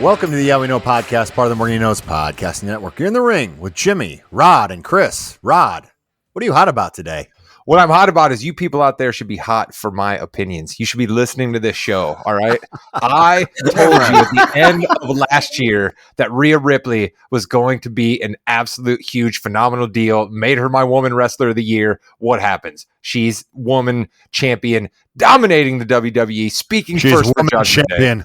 Welcome to the Yeah We Know podcast, part of the Morning Knows Podcasting Network. You're in the ring with Jimmy, Rod, and Chris. Rod, what are you hot about today? What I'm hot about is you people out there should be hot for my opinions. You should be listening to this show, all right? I told you at the end of last year that Rhea Ripley was going to be an absolute huge, phenomenal deal. Made her my woman wrestler of the year. What happens? She's woman champion, dominating the WWE, speaking She's first woman for Judgment champion. Day.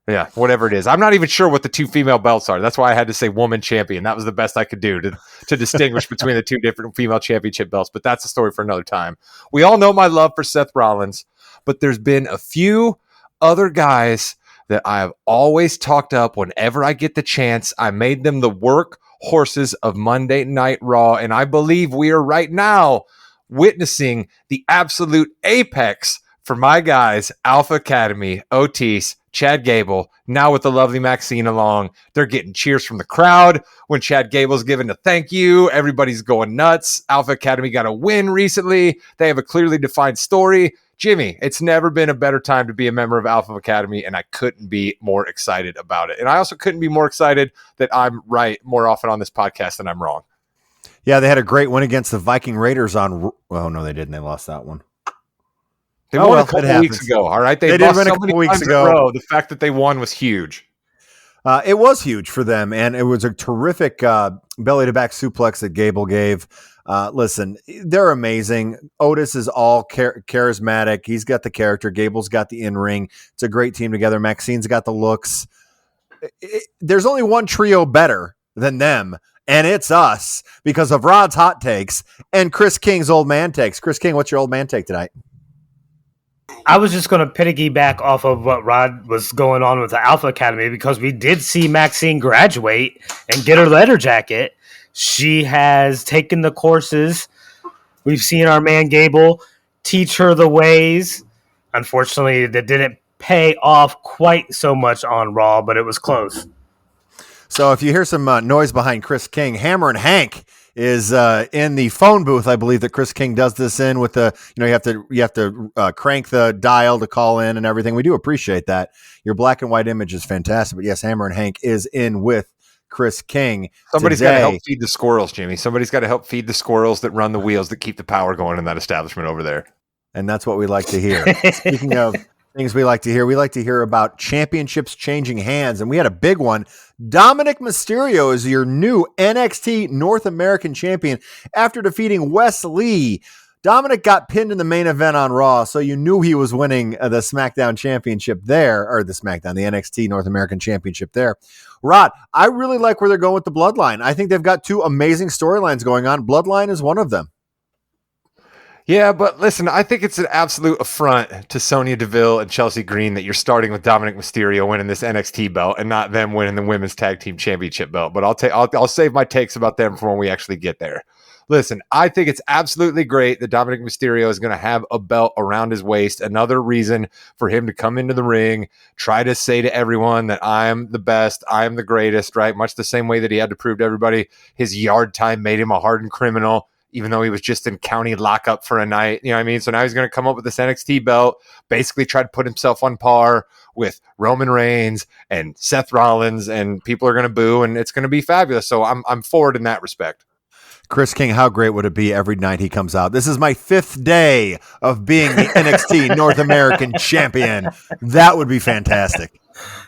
Yeah, whatever it is. I'm not even sure what the two female belts are. That's why I had to say woman champion. That was the best I could do to distinguish between the two different female championship belts. But that's a story for another time. We all know my love for Seth Rollins, but there's been a few other guys that I've always talked up whenever I get the chance. I made them the work horses of Monday Night Raw, and I believe we are right now witnessing the absolute apex for my guys, Alpha Academy, Otis, Chad Gable, now with the lovely Maxine along. They're getting cheers from the crowd. When Chad Gable's giving a thank you, everybody's going nuts. Alpha Academy got a win recently. They have a clearly defined story. Jimmy, it's never been a better time to be a member of Alpha Academy, and I couldn't be more excited about it. And I also couldn't be more excited that I'm right more often on this podcast than I'm wrong. Yeah, they had a great win against the Viking Raiders on... Oh, no, they didn't. They lost that one. They won a couple weeks ago, all right? They did win a couple weeks ago. The fact that they won was huge. It was huge for them, and it was a terrific belly-to-back suplex that Gable gave. Listen, they're amazing. Otis is all charismatic. He's got the character. Gable's got the in-ring. It's a great team together. Maxine's got the looks. There's only one trio better than them, and it's us because of Rod's hot takes and Chris King's old man takes. Chris King, what's your old man take tonight? I was just going to piggyback off of what Rod was going on with the Alpha Academy because we did see Maxine graduate and get her letter jacket. She has taken the courses. We've seen our man Gable teach her the ways. Unfortunately, that didn't pay off quite so much on Raw, but it was close. So if you hear some noise behind Chris King, Hammer and Hank is in the phone booth. I believe that Chris King does this in with the, you have to crank the dial to call in and everything. We do appreciate that. Your black and white image is fantastic. But yes, Hammer and Hank is in with Chris King. Somebody's got to help feed the squirrels, Jimmy. Somebody's got to help feed the squirrels that run the wheels that keep the power going in that establishment over there. And that's what we like to hear. Speaking of things we like to hear about championships changing hands. And we had a big one. Dominic Mysterio is your new NXT North American champion after defeating Wes Lee. Dominic got pinned in the main event on Raw, so you knew he was winning the SmackDown championship there, or the NXT North American championship there. Rod, I really like where they're going with the Bloodline. I think they've got two amazing storylines going on. Bloodline is one of them. Yeah, but listen, I think it's an absolute affront to Sonya Deville and Chelsea Green that you're starting with Dominic Mysterio winning this NXT belt and not them winning the Women's Tag Team Championship belt. But I'll save my takes about them for when we actually get there. Listen, I think it's absolutely great that Dominic Mysterio is going to have a belt around his waist. Another reason for him to come into the ring, try to say to everyone that I'm the best, I'm the greatest, right? Much the same way that he had to prove to everybody his yard time made him a hardened criminal, even though he was just in county lockup for a night. You know what I mean? So now he's going to come up with this NXT belt, basically try to put himself on par with Roman Reigns and Seth Rollins, and people are going to boo, and it's going to be fabulous. So I'm forward in that respect. Chris King, how great would it be every night he comes out? This is my 5th day of being the NXT North American champion. That would be fantastic.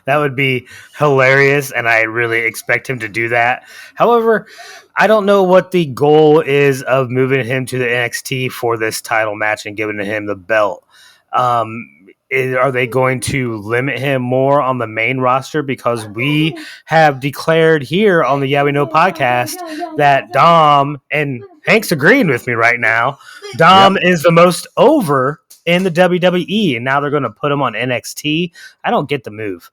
That would be hilarious, and I really expect him to do that. However, I don't know what the goal is of moving him to the NXT for this title match and giving him the belt. Are they going to limit him more on the main roster? Because we have declared here on the Yeah We Know podcast that Dom, and Hank's agreeing with me right now, Dom is the most over in the WWE, and now they're going to put him on NXT. I don't get the move.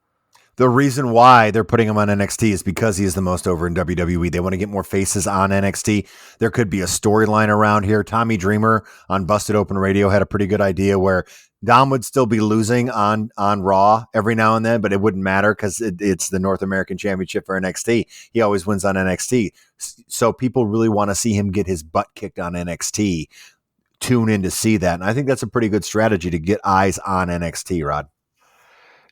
The reason why they're putting him on NXT is because he is the most over in WWE. They want to get more faces on NXT. There could be a storyline around here. Tommy Dreamer on Busted Open Radio had a pretty good idea where Dom would still be losing on Raw every now and then, but it wouldn't matter because it's the North American Championship for NXT. He always wins on NXT. So people really want to see him get his butt kicked on NXT. Tune in to see that. And I think that's a pretty good strategy to get eyes on NXT, Rod.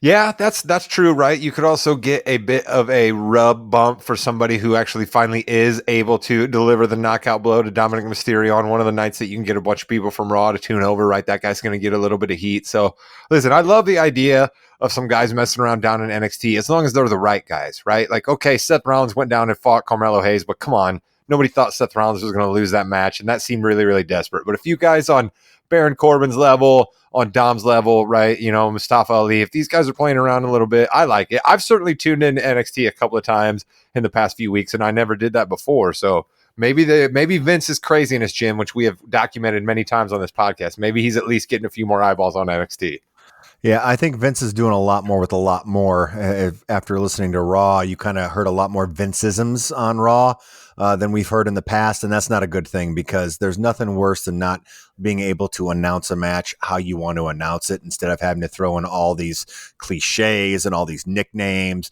Yeah, that's true, right? You could also get a bit of a rub bump for somebody who actually finally is able to deliver the knockout blow to Dominic Mysterio on one of the nights that you can get a bunch of people from Raw to tune over, right? That guy's going to get a little bit of heat. So, listen, I love the idea of some guys messing around down in NXT as long as they're the right guys, right? Like, okay, Seth Rollins went down and fought Carmelo Hayes, but come on, nobody thought Seth Rollins was going to lose that match, and that seemed really, really desperate. But a few guys on Baron Corbin's level, on Dom's level, right? You know, Mustafa Ali, if these guys are playing around a little bit, I like it. I've certainly tuned in NXT a couple of times in the past few weeks, and I never did that before. So maybe Vince is crazy in his gym, which we have documented many times on this podcast. Maybe he's at least getting a few more eyeballs on NXT. Yeah, I think Vince is doing a lot more with a lot more. After listening to Raw, you kind of heard a lot more Vince-isms on Raw than we've heard in the past, and that's not a good thing because there's nothing worse than not being able to announce a match how you want to announce it instead of having to throw in all these cliches and all these nicknames.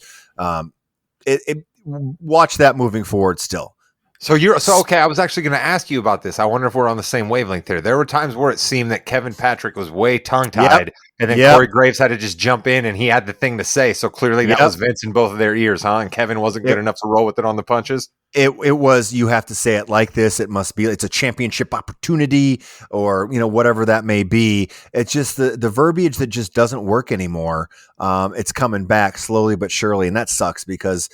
Watch that moving forward still. So okay. I was actually going to ask you about this. I wonder if we're on the same wavelength there. There were times where it seemed that Kevin Patrick was way tongue-tied, and then Corey Graves had to just jump in, and he had the thing to say. So clearly that was Vince in both of their ears, huh? And Kevin wasn't good enough to roll with it on the punches. It was, you have to say it like this. It must be, it's a championship opportunity, or whatever that may be. It's just the verbiage that just doesn't work anymore. It's coming back slowly but surely, and that sucks because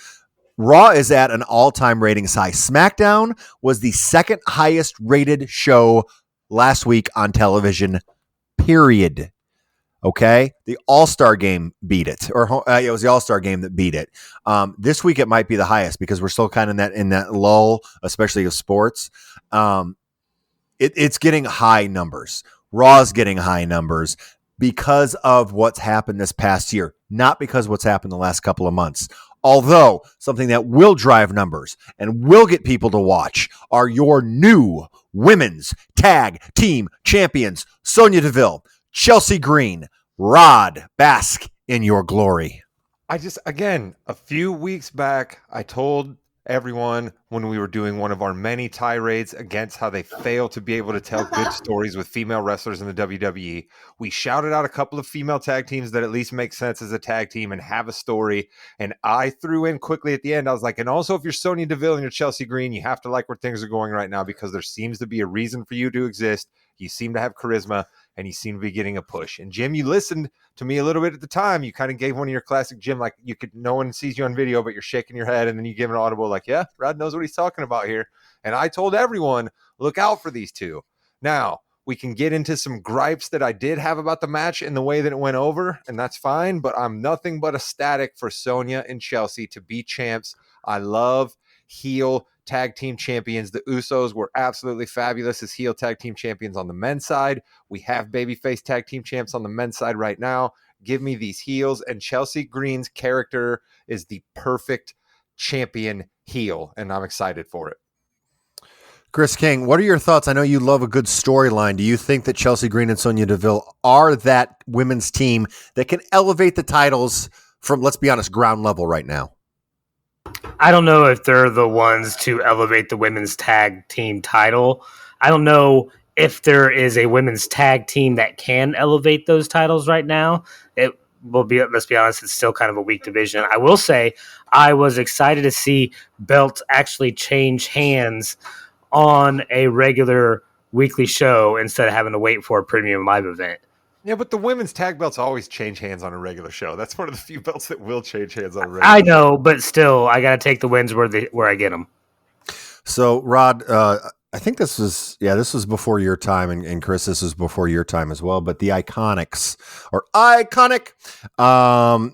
Raw is at an all-time ratings high. SmackDown was the second highest rated show last week on television, period. Okay? The All-Star Game beat it. Or it was the All-Star Game that beat it. This week it might be the highest because we're still kind of in that lull, especially of sports. It's getting high numbers. Raw's getting high numbers because of what's happened this past year, not because what's happened the last couple of months. Although something that will drive numbers and will get people to watch are your new women's tag team champions, Sonya Deville, Chelsea Green. Rod, bask in your glory. Again, a few weeks back, I told everyone when we were doing one of our many tirades against how they fail to be able to tell good stories with female wrestlers in the WWE. We shouted out a couple of female tag teams that at least make sense as a tag team and have a story. And I threw in quickly at the end. I was like, and also if you're Sonya Deville and you're Chelsea Green, you have to like where things are going right now because there seems to be a reason for you to exist. You seem to have charisma and you seem to be getting a push. And Jim, you listened to me a little bit at the time. You kind of gave one of your classic Jim, like no one sees you on video, but you're shaking your head. And then you give an audible like, yeah, Rod knows what he's talking about here. And I told everyone, look out for these two. Now, we can get into some gripes that I did have about the match and the way that it went over, and that's fine. But I'm nothing but ecstatic for Sonya and Chelsea to be champs. I love heel tag team champions. The Usos were absolutely fabulous as heel tag team champions on the men's side. We have babyface tag team champs on the men's side right now. Give me these heels, and Chelsea Green's character is the perfect champion heel, and I'm excited for it. Chris King, what are your thoughts? I know you love a good storyline. Do you think that Chelsea Green and Sonya Deville are that women's team that can elevate the titles from, let's be honest, ground level right now? I don't know if they're the ones to elevate the women's tag team title. I don't know if there is a women's tag team that can elevate those titles right now. It will be, let's be honest, it's still kind of a weak division. I will say I was excited to see belts actually change hands on a regular weekly show instead of having to wait for a premium live event. Yeah, but the women's tag belts always change hands on a regular show. That's one of the few belts that will change hands on a regular show. I know, but still, I got to take the wins where I get them. So, Rod, I think this was before your time, and Chris, this was before your time as well. But the Iconics, or Iconic,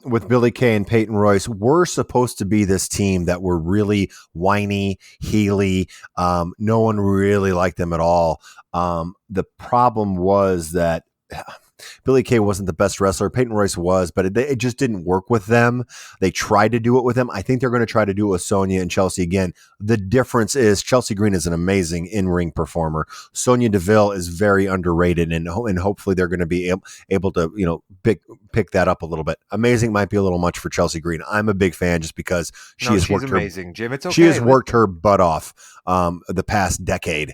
with Billie Kay and Peyton Royce, were supposed to be this team that were really whiny, heely. No one really liked them at all. The problem was that Billie Kay wasn't the best wrestler. Peyton Royce was, but it just didn't work with them. They tried to do it with them. I think they're going to try to do it with Sonya and Chelsea again. The difference is Chelsea Green is an amazing in-ring performer. Sonya Deville is very underrated, and hopefully they're going to be able to pick that up a little bit. Amazing might be a little much for Chelsea Green. I'm a big fan just because she's amazing, Jim. It's okay. She has worked her butt off the past decade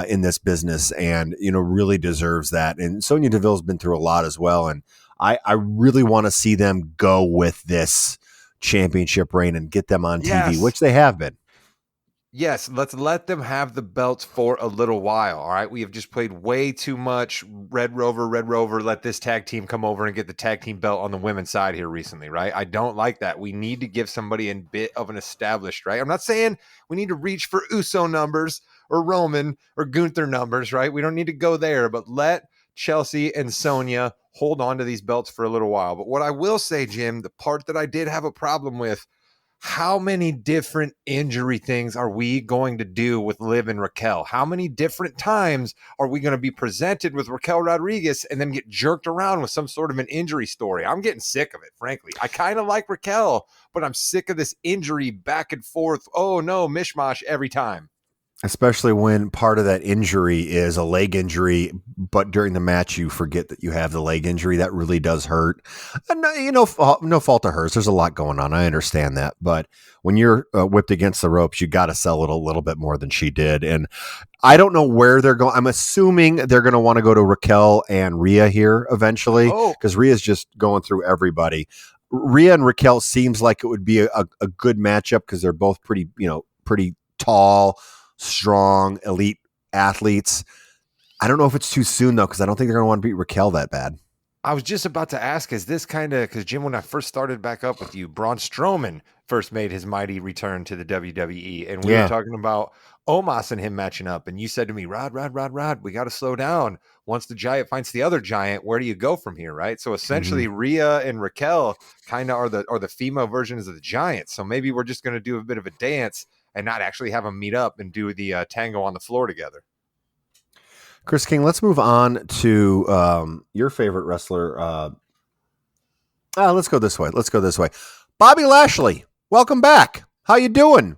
in this business, and really deserves that. And Sonya Deville's been through a lot as well, and I really want to see them go with this championship reign and get them on TV, which they have been. Yes, let's let them have the belts for a little while. All right. We have just played way too much Red Rover. Let this tag team come over and get the tag team belt on the women's side here recently, right? I don't like that. We need to give somebody a bit of an established, right? I'm not saying we need to reach for Uso numbers or Roman or Gunther numbers, right? We don't need to go there, but let Chelsea and Sonya hold on to these belts for a little while. But what I will say, Jim, the part that I did have a problem with, how many different injury things are we going to do with Liv and Raquel? How many different times are we going to be presented with Raquel Rodriguez and then get jerked around with some sort of an injury story? I'm getting sick of it, frankly. I kind of like Raquel, but I'm sick of this injury back and forth. Oh, no, mishmash every time. Especially when part of that injury is a leg injury, but during the match you forget that you have the leg injury. That really does hurt. And, no fault of hers. There's a lot going on. I understand that. But when you're whipped against the ropes, you got to sell it a little bit more than she did. And I don't know where they're going. I'm assuming they're going to want to go to Raquel and Rhea here eventually, because Rhea's just going through everybody. Rhea and Raquel seems like it would be a good matchup because they're both pretty tall, strong, elite athletes. I don't know if it's too soon, though, because I don't think they're going to want to beat Raquel that bad. I was just about to ask, is this kind of, because Jim, when I first started back up with you, Braun Strowman first made his mighty return to the WWE, and we were talking about Omos and him matching up, and you said to me, Rod, we got to slow down. Once the giant finds the other giant, where do you go from here, right? So essentially, Rhea and Raquel kind of are the female versions of the giants, so maybe we're just going to do a bit of a dance and not actually have them meet up and do the tango on the floor together. Chris King, let's move on to your favorite wrestler. Let's go this way. Bobby Lashley, welcome back. How you doing?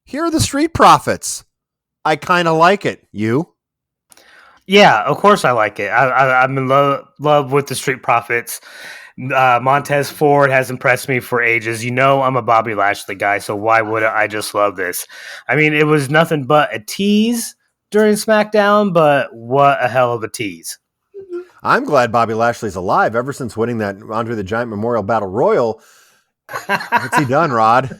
Here are the Street Profits. I kind of like it. You? Yeah, of course I like it. I'm in love with the Street Profits. Montez Ford has impressed me for ages. I'm a Bobby Lashley guy, so why wouldn't I just love this? I mean, it was nothing but a tease during SmackDown, but what a hell of a tease. I'm glad Bobby Lashley's alive. Ever since winning that Andre the Giant Memorial Battle Royal, what's he done, Rod?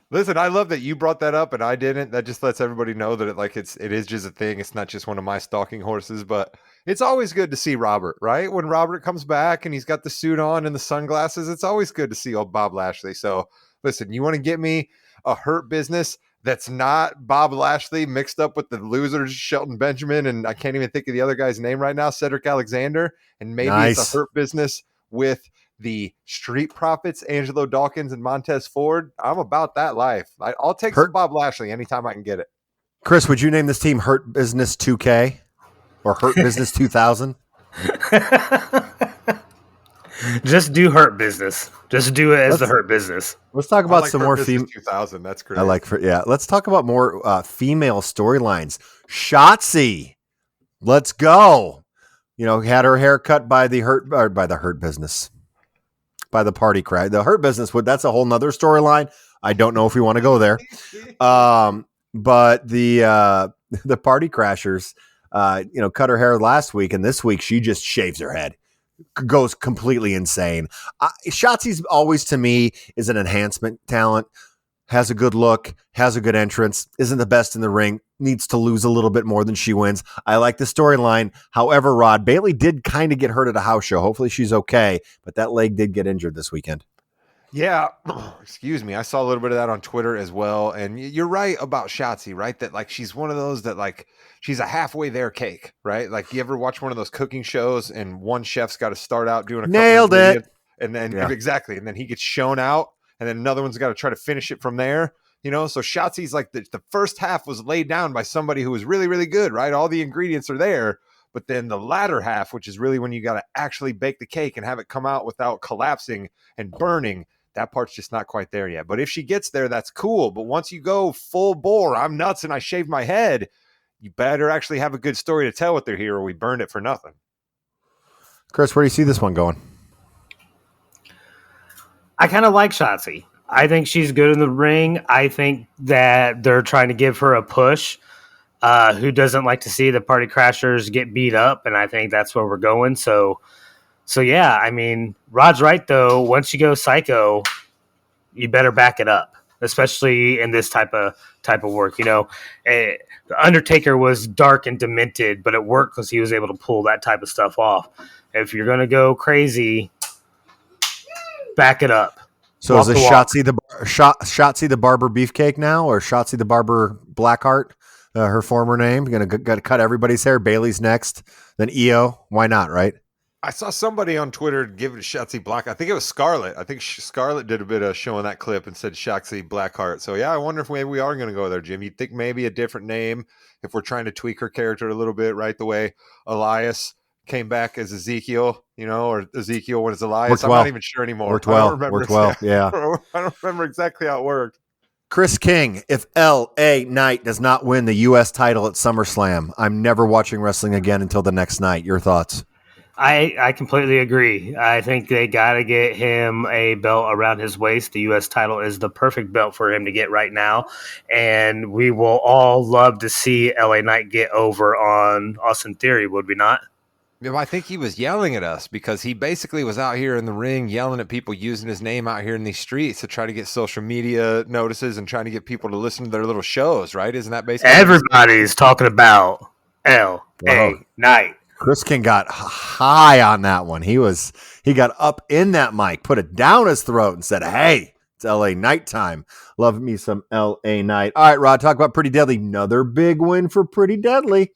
Listen, I love that you brought that up and I didn't. That just lets everybody know that it is just a thing. It's not just one of my stalking horses, but it's always good to see Robert, right? When Robert comes back and he's got the suit on and the sunglasses, it's always good to see old Bob Lashley. So listen, you want to get me a Hurt Business that's not Bob Lashley mixed up with the losers, Shelton Benjamin, and I can't even think of the other guy's name right now, Cedric Alexander, and maybe it's a Hurt Business with the Street Profits, Angelo Dawkins and Montez Ford. I'm about that life. I'll take some Bob Lashley anytime I can get it. Chris, would you name this team Hurt Business 2K or Hurt Business 2000? Just do Hurt Business. Just do it as the Hurt Business. Let's talk about some more female 2000. That's great. Let's talk about more female storylines. Shotzi, let's go. Had her hair cut by the Hurt Business. By the Party Crash. The Hurt Business, that's a whole nother storyline. I don't know if we want to go there. But the Party Crashers, cut her hair last week, and this week she just shaves her head. Goes completely insane. Shotzi's always, to me, is an enhancement talent. Has a good look, has a good entrance, isn't the best in the ring, needs to lose a little bit more than she wins. I like the storyline. However, Rod, Bayley did kind of get hurt at a house show. Hopefully she's okay, but that leg did get injured this weekend. Yeah, excuse me. I saw a little bit of that on Twitter as well. And you're right about Shotzi, right? That she's one of those that she's a halfway there cake, right? Like, you ever watch one of those cooking shows and one chef's got to start out doing nailed it. And then exactly. And then he gets shown out. And then another one's got to try to finish it from there, So Shotzi's like the first half was laid down by somebody who was really, really good, right? All the ingredients are there. But then the latter half, which is really when you got to actually bake the cake and have it come out without collapsing and burning, that part's just not quite there yet. But if she gets there, that's cool. But once you go full bore, I'm nuts and I shave my head, you better actually have a good story to tell with their hero. We burned it for nothing. Chris, where do you see this one going? I kind of like Shotzi. I think she's good in the ring. I think that they're trying to give her a push. Who doesn't like to see the Party Crashers get beat up? And I think that's where we're going. So So yeah, I mean, Rod's right though. Once you go psycho, you better back it up, especially in this type of work. The Undertaker was dark and demented, but it worked because he was able to pull that type of stuff off. If you're gonna go crazy, back it up. So is it Shotzi the Barber Beefcake now, or Shotzi the Barber Blackheart, her former name? You're gonna cut everybody's hair. Bailey's next, then Io. Why not? Right? I saw somebody on Twitter give it a Shotzi Black. I think it was Scarlett. I think Scarlett did a bit of showing that clip and said Shotzi Blackheart. So yeah, I wonder if maybe we are going to go there, Jim. You'd think maybe a different name if we're trying to tweak her character a little bit, right? The way Elias came back as Ezekiel, or Ezekiel when it's Elias. I'm not even sure anymore. Worked well. Yeah. I don't remember exactly how it worked. Chris King, if LA Knight does not win the U.S. title at SummerSlam, I'm never watching wrestling again until the next night. Your thoughts? I completely agree. I think they got to get him a belt around his waist. The U.S. title is the perfect belt for him to get right now. And we will all love to see LA Knight get over on Austin Theory, would we not? Yeah, I think he was yelling at us because he basically was out here in the ring yelling at people using his name out here in these streets to try to get social media notices and trying to get people to listen to their little shows, right? Isn't that basically everybody's talking about LA Knight? Chris King got high on that one. He got up in that mic, put it down his throat, and said, "Hey, it's LA Knight time. Love me some LA Knight." All right, Rod, talk about Pretty Deadly. Another big win for Pretty Deadly.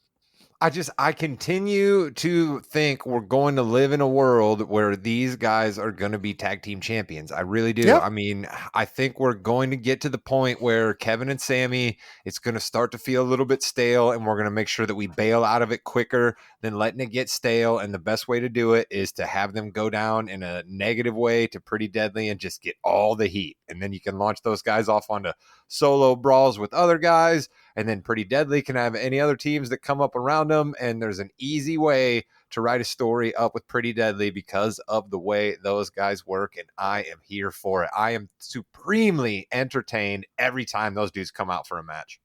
I continue to think we're going to live in a world where these guys are going to be tag team champions. I really do. Yep. I mean, I think we're going to get to the point where Kevin and Sammy, it's going to start to feel a little bit stale, and we're going to make sure that we bail out of it quicker than letting it get stale. And the best way to do it is to have them go down in a negative way to Pretty Deadly and just get all the heat. And then you can launch those guys off onto solo brawls with other guys. And then Pretty Deadly can have any other teams that come up around them. And there's an easy way to write a story up with Pretty Deadly because of the way those guys work. And I am here for it. I am supremely entertained every time those dudes come out for a match.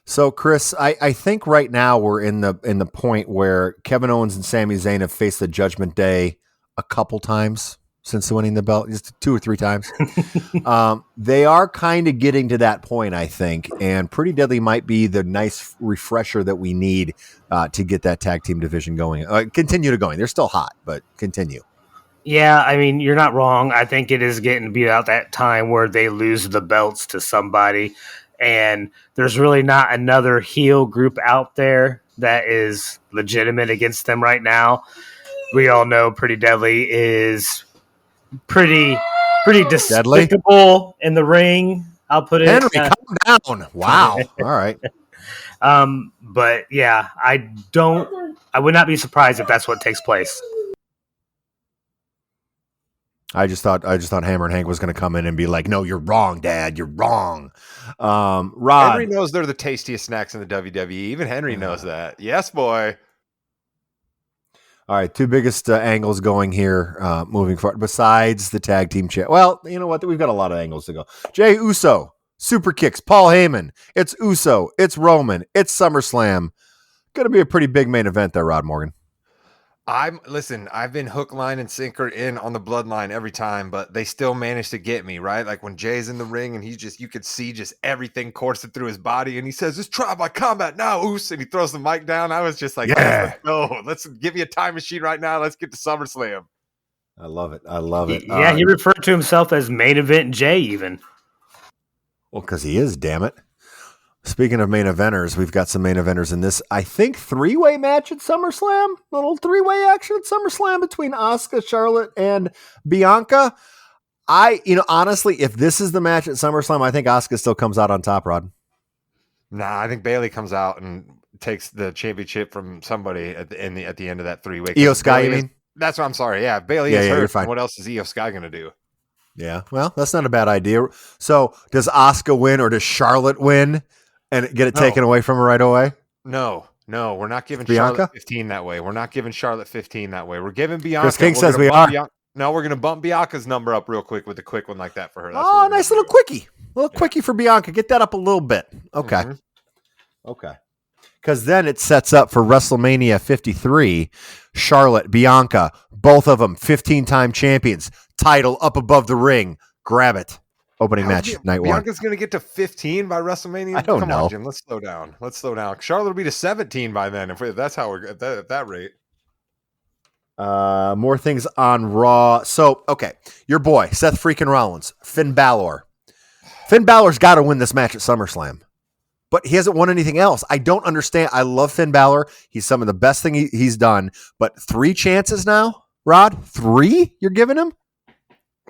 So, Chris, I think right now we're in the point where Kevin Owens and Sami Zayn have faced the Judgment Day a couple times since winning the belt, just 2 or 3 times. They are kind of getting to that point, I think, and Pretty Deadly might be the nice refresher that we need to get that tag team division going. Continue to going. They're still hot, but continue. Yeah, I mean, you're not wrong. I think it is getting to be out that time where they lose the belts to somebody, and there's really not another heel group out there that is legitimate against them right now. We all know Pretty Deadly is pretty despicable in the ring. I'll put it. Henry, calm down. Wow. All right. But yeah, I would not be surprised if that's what takes place. I just thought Hammer and Hank was going to come in and be like, "No, you're wrong, Dad. You're wrong." Rod, Henry knows they're the tastiest snacks in the WWE. Even Henry knows that. Yes, boy. All right, 2 biggest angles going here moving forward, besides the tag team chat. Well, you know what? We've got a lot of angles to go. Jey Uso, super kicks, Paul Heyman. It's Uso. It's Roman. It's SummerSlam. Going to be a pretty big main event there, Rod Morgan. Listen, I've been hook, line, and sinker in on the bloodline every time, but they still manage to get me, right? Like when Jay's in the ring and you could see just everything coursing through his body, and he says, "It's trial by combat now, Oos," and he throws the mic down. I was just like, yeah, let's give me a time machine right now. Let's get to SummerSlam. I love it. I love it. Yeah, he referred to himself as main event Jay even. Well, because he is, damn it. Speaking of main eventers, we've got some main eventers in this, I think, 3-way match at SummerSlam. Little 3-way action at SummerSlam between Asuka, Charlotte, and Bianca. Honestly, if this is the match at SummerSlam, I think Asuka still comes out on top, Rod. Nah, I think Bayley comes out and takes the championship from somebody at the end of that 3-way. Io Sky, you mean? That's what I'm sorry. Yeah, Bayley is hurt. Fine. What else is Io Sky going to do? Yeah, well, that's not a bad idea. So does Asuka win or does Charlotte win and get it taken away from her right away? No, we're not giving Bianca? Charlotte 15 that way. We're not giving Charlotte 15 that way. We're giving Bianca. Chris King says we are. No, we're going to bump Bianca's number up real quick with a quick one like that for her. That's nice little quickie. Quickie for Bianca. Get that up a little bit. Okay. Mm-hmm. Okay. because then it sets up for WrestleMania 53. Charlotte, Bianca, both of them 15-time champions. Title up above the ring. Grab it. Opening match, night one. Bianca's going to get to 15 by WrestleMania? I don't Come know. on, Jim. Let's slow down. Charlotte will be to 17 by then if that's how we're at that rate. More things on Raw. So, okay. Your boy, Seth freaking Rollins, Finn Balor. Finn Balor's got to win this match at SummerSlam. But he hasn't won anything else. I don't understand. I love Finn Balor. He's some of the best thing he's done. But 3 chances now, Rod? 3 you're giving him?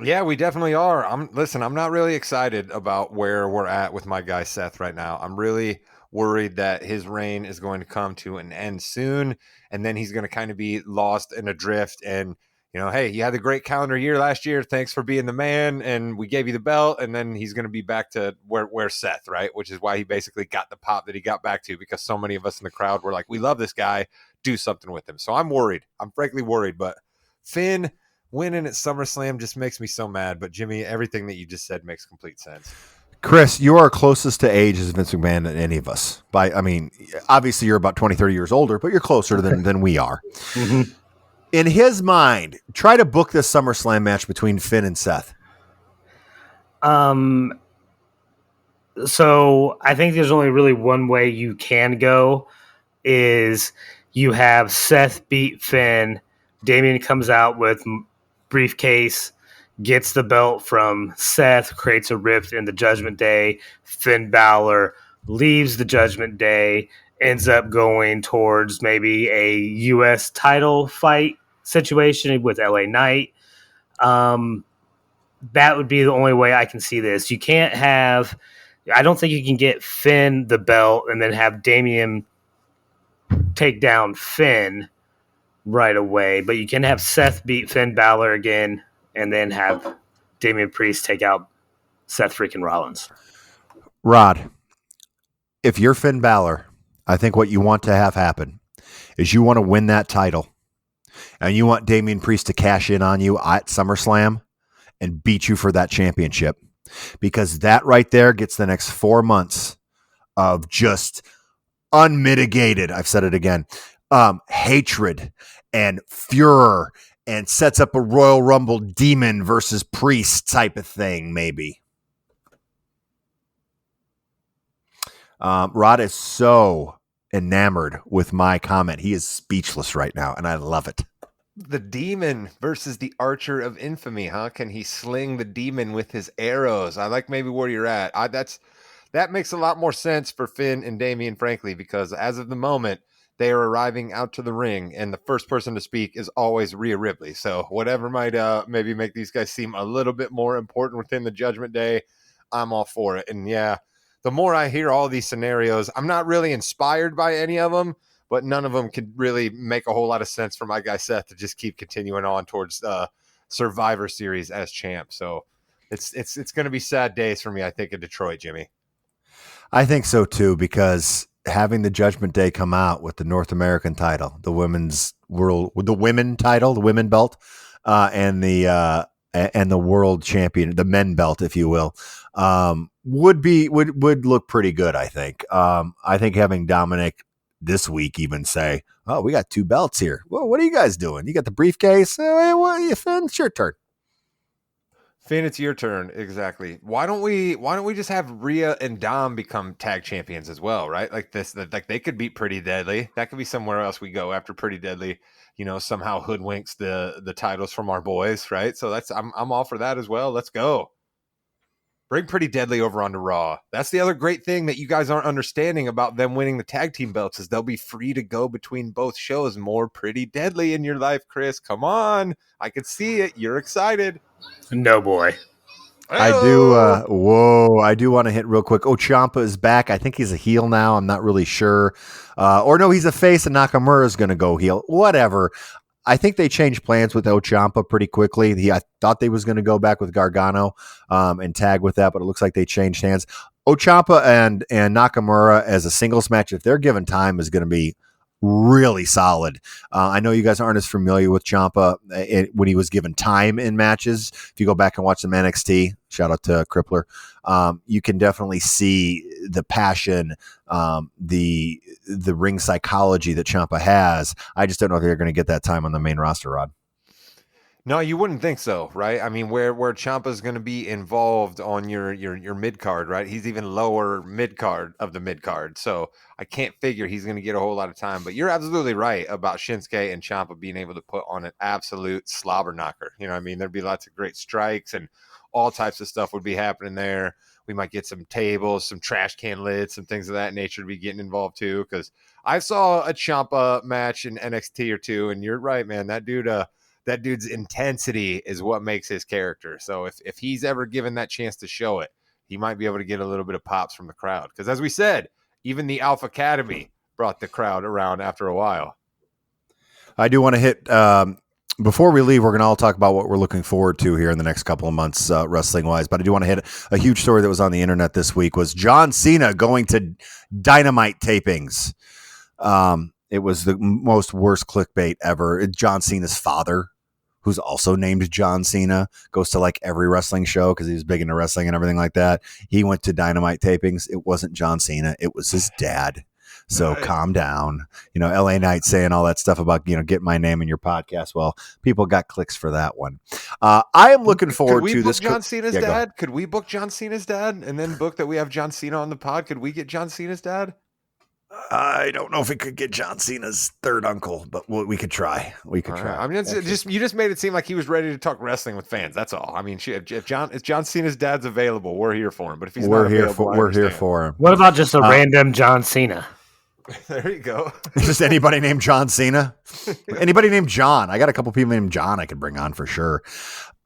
Yeah, we definitely are. I'm not really excited about where we're at with my guy Seth right now. I'm really worried that his reign is going to come to an end soon, and then he's going to kind of be lost in a drift. And, hey, you had a great calendar year last year. Thanks for being the man, and we gave you the belt. And then he's going to be back to where Seth, right? Which is why he basically got the pop that he got back to, because so many of us in the crowd were like, we love this guy. Do something with him. So I'm worried. I'm frankly worried. But Finn winning at SummerSlam just makes me so mad. But Jimmy, everything that you just said makes complete sense. Chris, you are closest to age as Vince McMahon than any of us. Obviously you're about 20, 30 years older, but you're closer than we are. Mm-hmm. In his mind, try to book this SummerSlam match between Finn and Seth. So I think there's only really one way you can go, is you have Seth beat Finn. Damian comes out with briefcase, gets the belt from Seth, creates a rift in the Judgment Day. Finn Balor leaves the Judgment Day, ends up going towards maybe a U.S. title fight situation with LA Knight. That would be the only way I can see this. You can't have... I don't think you can get Finn the belt and then have Damian take down Finn right away, but you can have Seth beat Finn Balor again and then have Damian Priest take out Seth freaking Rollins. Rod, if you're Finn Balor, I think what you want to have happen is you want to win that title and you want Damian Priest to cash in on you at SummerSlam and beat you for that championship, because that right there gets the next 4 months of just unmitigated, I've said it again, hatred and furor, and sets up a Royal Rumble Demon versus Priest type of thing, maybe. Rod is so enamored with my comment. He is speechless right now, and I love it. The Demon versus the Archer of Infamy, huh? Can he sling the Demon with his arrows? I like maybe where you're at. That makes a lot more sense for Finn and Damian, frankly, because as of the moment, they are arriving out to the ring, and the first person to speak is always Rhea Ripley. So whatever might maybe make these guys seem a little bit more important within the Judgment Day, I'm all for it. And yeah, the more I hear all these scenarios, I'm not really inspired by any of them, but none of them could really make a whole lot of sense for my guy Seth to just keep continuing on towards Survivor Series as champ. So it's going to be sad days for me, I think, in Detroit, Jimmy. I think so too, because having the Judgment Day come out with the North American title, the women title, the women belt, and the world champion, the men belt, if you will, would look pretty good. I think. I think having Dominic this week even say, "Oh, we got 2 belts here. Well, what are you guys doing? You got the briefcase. Finn, it's your turn." Finn, it's your turn. Exactly. Why don't we just have Rhea and Dom become tag champions as well, right? Like they could beat Pretty Deadly. That could be somewhere else we go after Pretty Deadly, somehow hoodwinks the titles from our boys, right? So I'm all for that as well. Let's go. Bring Pretty Deadly over onto Raw. That's the other great thing that you guys aren't understanding about them winning the tag team belts, is they'll be free to go between both shows. More Pretty Deadly in your life, Chris. Come on. I can see it. You're excited. No, boy. I do. I do want to hit real quick. Ciampa is back. I think he's a heel now. I'm not really sure. Or no, he's a face and Nakamura is going to go heel. Whatever. I think they changed plans with Ciampa pretty quickly. I thought they was going to go back with Gargano and tag with that, but it looks like they changed hands. Ciampa and Nakamura as a singles match, if they're given time, is going to be really solid. I know you guys aren't as familiar with Ciampa when he was given time in matches. If you go back and watch some NXT, shout out to Crippler. you can definitely see the passion, the ring psychology that Ciampa has. I just don't know if they're going to get that time on the main roster, Rod. No, you wouldn't think so, right? I mean, where Ciampa's going to be involved on your mid card, right? He's even lower mid card of the mid card, so I can't figure he's going to get a whole lot of time. But you're absolutely right about Shinsuke and Ciampa being able to put on an absolute slobber knocker. You know what I mean? There'd be lots of great strikes and all types of stuff would be happening there. We might get some tables, some trash can lids, some things of that nature to be getting involved too. Because I saw a Ciampa match in NXT or two, and you're right, man. That dude's intensity is what makes his character. So if he's ever given that chance to show it, he might be able to get a little bit of pops from the crowd. Because as we said, even the Alpha Academy brought the crowd around after a while. I do want to hit, before we leave, we're going to all talk about what we're looking forward to here in the next couple of months, wrestling-wise. But I do want to hit a huge story that was on the internet this week was John Cena going to Dynamite tapings. It was the most worst clickbait ever. John Cena's father, who's also named John Cena, goes to like every wrestling show because he was big into wrestling and everything like that. He went to Dynamite tapings. It wasn't John Cena. It was his dad. So Right. Calm down. LA Knight saying all that stuff about, get my name in your podcast. Well, people got clicks for that one. I am looking forward to this. John Cena's Yeah, go ahead. dad? Could we book John Cena's dad and then book that we have John Cena on the pod? Could we get John Cena's dad? I don't know if we could get John Cena's third uncle, but we could try. We could try. I mean, you just made it seem like he was ready to talk wrestling with fans. That's all. I mean, if John Cena's dad's available, we're here for him. But if he's not available, we're here for him. What about just a random John Cena? There you go. Just anybody named John Cena? Anybody named John? I got a couple people named John I could bring on for sure.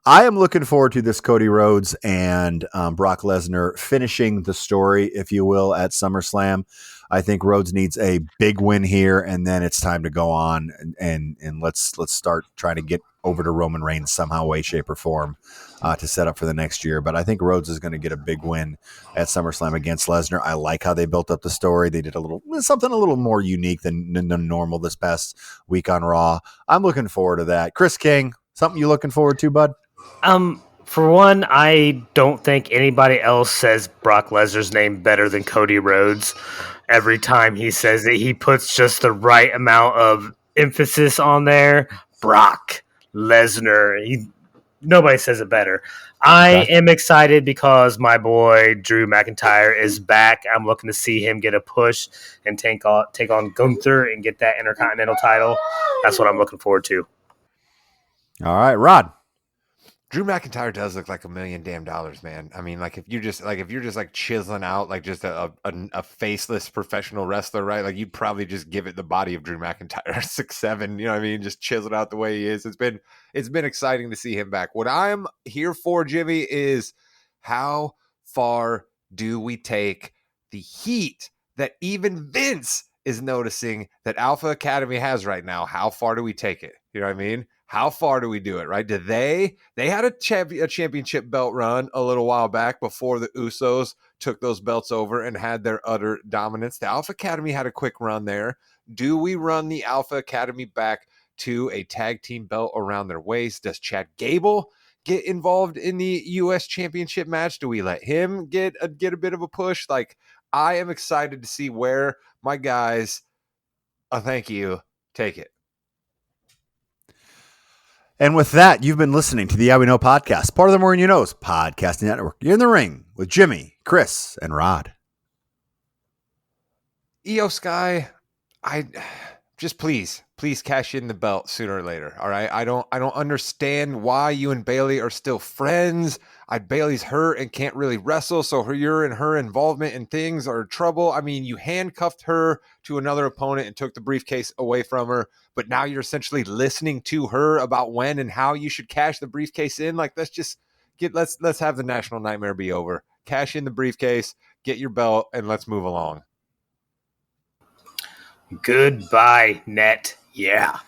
I am looking forward to this Cody Rhodes and Brock Lesnar finishing the story, if you will, at SummerSlam. I think Rhodes needs a big win here, and then it's time to go on and let's start trying to get over to Roman Reigns somehow, way, shape, or form to set up for the next year. But I think Rhodes is going to get a big win at SummerSlam against Lesnar. I like how they built up the story. They did something a little more unique than normal this past week on Raw. I'm looking forward to that. Chris King, something you looking forward to, bud? For one, I don't think anybody else says Brock Lesnar's name better than Cody Rhodes. Every time he says it, he puts just the right amount of emphasis on there. Brock Lesnar. Nobody says it better. I am excited because my boy Drew McIntyre is back. I'm looking to see him get a push and take on Gunther and get that Intercontinental title. That's what I'm looking forward to. All right, Rod. Drew McIntyre does look like $1 million damn, man. I mean, like if you're just like chiseling out like just a faceless professional wrestler, right? Like you'd probably just give it the body of Drew McIntyre, 6'7", you know what I mean? Just chisel out the way he is. It's been exciting to see him back. What I'm here for, Jimmy, is how far do we take the heat that even Vince is noticing that Alpha Academy has right now? How far do we take it? You know what I mean? How far do we do it, right? Did they had a championship belt run a little while back before the Usos took those belts over and had their utter dominance. The Alpha Academy had a quick run there. Do we run the Alpha Academy back to a tag team belt around their waist? Does Chad Gable get involved in the U.S. Championship match? Do we let him get a bit of a push? Like, I am excited to see where my guys, thank you, take it. And with that, you've been listening to the Yeah We Know podcast, part of the More Than You Know's podcasting network. You're in the ring with Jimmy, Chris, and Rod. Io Sky, I just please cash in the belt sooner or later. All right. I don't understand why you and Bayley are still friends. Bayley's hurt and can't really wrestle. So her involvement in things are trouble. I mean, you handcuffed her to another opponent and took the briefcase away from her, but now you're essentially listening to her about when and how you should cash the briefcase in. Like, let's have the national nightmare be over. Cash in the briefcase, get your belt, and let's move along. Goodbye, net. Yeah.